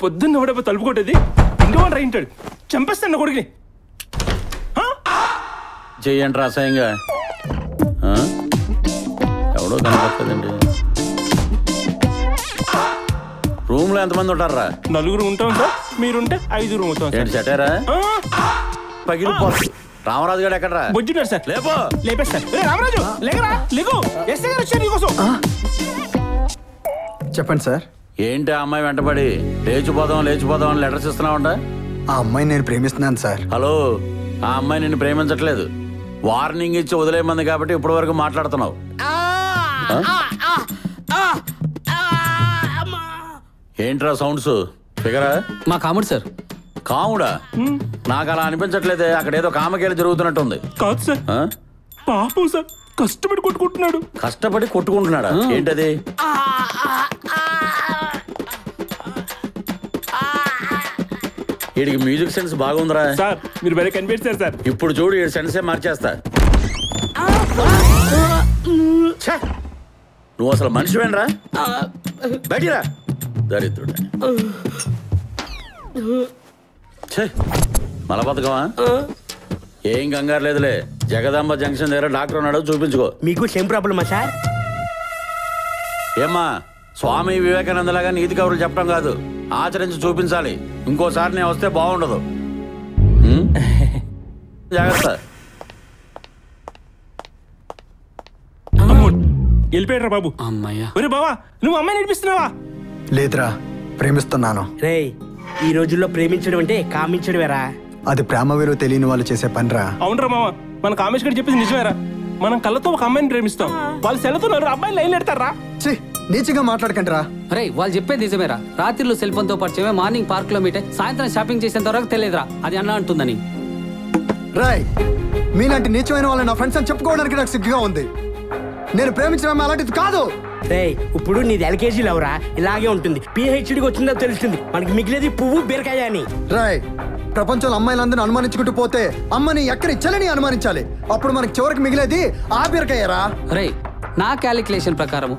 పొద్దున్న ఎవడో తలుపు కొట్టేది ఇంటి వాడు రైంటాడు చంపేస్తాను కొడుకుని చెయ్యండి రాసాయంగా ఎవడో కనపడుతుందండి రూమ్ లో ఎంతమంది ఉంటారా? 4 ఉంటాం సార్, మీరుంటే 5 ఉంటాం. ఏంటి సెటారా? పగిలిపోతుంది. రామరాజు గారు ఎక్కడరా? బొజ్జున్నాడు సార్. లేపో లేపేస్తారు. రామరాజు లేకరా, లేకు. ఎస్ఐ గారు వచ్చారు నీకోసం. చెప్పండి సార్. ఏంటి ఆ అమ్మాయి వెంటబడి లేచిపోదాం అని లెటర్స్ ఇస్తున్నావంట? ఆ అమ్మాయిని నేను ప్రేమిస్తున్నాను సార్. హలో, ఆ అమ్మాయి నిన్ను ప్రేమించట్లేదు, వార్నింగ్ ఇచ్చి వదిలేమంది కాబట్టి ఇప్పటి వరకు మాట్లాడుతున్నావు. ఏంట్రా సౌండ్స్? ఫిగరా? మా కాముడు సార్. కాముడా? నాకు అలా అనిపించట్లేదే, అక్కడ ఏదో కామకేళి జరుగుతున్నట్టుంది. కాదు సార్, పాపం సార్, కష్టపడి కొట్టుకుంటున్నాడు. కష్టపడి కొట్టుకుంటున్నాడా? ఏంటది? వీడికి మ్యూజిక్ సెన్స్ బాగుందిరా సార్. మీరు బయట కనిపెట్టారు సార్. ఇప్పుడు చూడు, ఈ సెన్సే మార్చేస్తా. నువ్వు అసలు మనిషివేనరా? బయటిరా దరిద్రుడా. మలబద్ధకమా? ఏం కంగారు లేదులే, జగదాంబ జంక్షన్ దగ్గర డాక్టర్ ఉన్నాడు, చూపించుకో. మీకు సేమ్ ప్రాబ్లమా సార్? ఏమ్మా, స్వామి వివేకానందలాగా నీతి కబుర్లు చెప్పడం కాదు, ఆచరించి చూపించాలి. ఇంకోసారి నేను వస్తే బాగుండదు. జాగ్రత్త. వెళ్ళిపోయాడు బాబు. అమ్మయ్యా. ఒరే బావా, నువ్వు అమ్మాయి నడిపిస్తున్నావా? లేదురా, ప్రేమిస్తున్నాను. రే, ఈ రోజుల్లో ప్రేమించడం అంటే కామించడమేరా. అది ప్రేమ విలువ తెలియని వాళ్ళు చేసే పనిరా. అవునరా మామ, మన కామేష్ గారు చెప్పింది నిజమేరా. మనం కళ్ళతో ఒక అమ్మాయిని ప్రేమిస్తాం, వాళ్ళు సెలతో అబ్బాయిని లైన్ పెడతారా? నీచిగా మాట్లాడకండి రా. రే, వాళ్ళు చెప్పేది నిజమేరా. రాత్రిలో సెల్ ఫోన్ తో పరిచయమే, మార్నింగ్ పార్క్ లో మీటే, సాయంత్రం షాపింగ్ చేసేంత వరకు తెలియదురా అది అన్న అంటుందని. రాయ్, మీలాంటి నీచమైన వాళ్ళని నా ఫ్రెండ్స్ అని చెప్పుకోవడానికి నాకు సిగ్గుగా ఉంది. నేను ప్రేమించడం అలాంటిది కాదు. రే, ఇప్పుడు నీది ఎల్కేజీ లవరా, ఇలాగే ఉంటుంది. పిహెచ్డికి వచ్చిందో తెలుస్తుంది, మనకి మిగిలేది పువ్వు బీరకాయ అని. రాయ్, ప్రపంచంలో అమ్మాయిలందరూ అనుమానించుకుంటూ పోతే అమ్మని ఎక్కడి చెల్లని అనుమానించాలి. అప్పుడు మనకి చివరికి మిగిలేది ఆ బీరకాయరా. రే, నా క్యాలిక్యులేషన్ ప్రకారము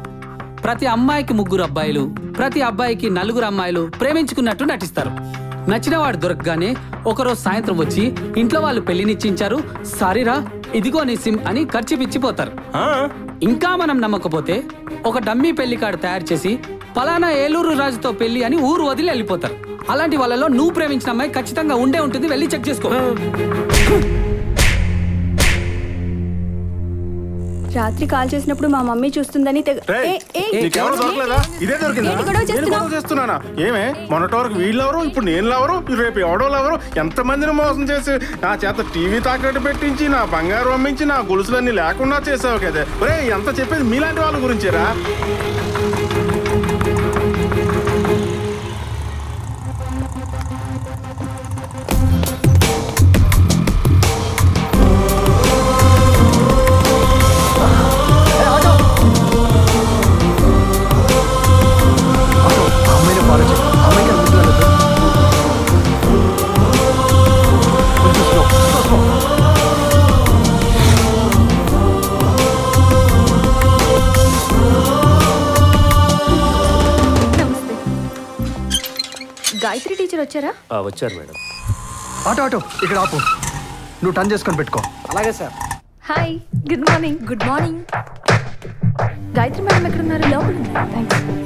ప్రతి అమ్మాయికి 3 అబ్బాయిలు, ప్రతి అబ్బాయికి 4 అమ్మాయిలు ప్రేమించుకున్నట్టు నటిస్తారు. నచ్చిన వాడు దొరకగానే ఒకరోజు సాయంత్రం వచ్చి ఇంట్లో వాళ్ళు పెళ్లి నిశ్చయించారు, సారీరా ఇదిగో నీ సిమ్ అని ఖర్చు పిచ్చిపోతారు. ఇంకా మనం నమ్మకపోతే ఒక డమ్మీ పెళ్లి కార్డు తయారు చేసి పలానా ఏలూరు రాజుతో పెళ్లి అని ఊరు వదిలి వెళ్ళిపోతారు. అలాంటి వాళ్ళలో నువ్వు ప్రేమించిన అమ్మాయి ఖచ్చితంగా ఉండే ఉంటుంది, వెళ్ళి చెక్ చేసుకో. రాత్రి కాల్ చేసినప్పుడు మా మమ్మీ చూస్తుందని ఏమే మొన్నటి వరకు వీళ్ళెవరు, ఇప్పుడు నేను లవరు, రేపు ఎవడో లవరు. ఎంత మందిని మోసం చేసి నా చేత టీవీ తాకట్టు పెట్టించి నా బంగారు అమ్మించి నా గొలుసులన్నీ లేకుండా చేసావు కదా. ఒరే, ఎంత చెప్పేది మీలాంటి వాళ్ళ గురించేరా. గాయత్రి టీచర్ వచ్చారా? వచ్చారు మేడం. ఆటో ఇక్కడ ఆపు, నువ్వు టర్న్ చేసుకొని పెట్టుకో. అలాగే sir. Hi, good morning. Good morning. Gayatri madam ఎక్కడున్నారు? లోపల ఉన్నారు. థ్యాంక్స్.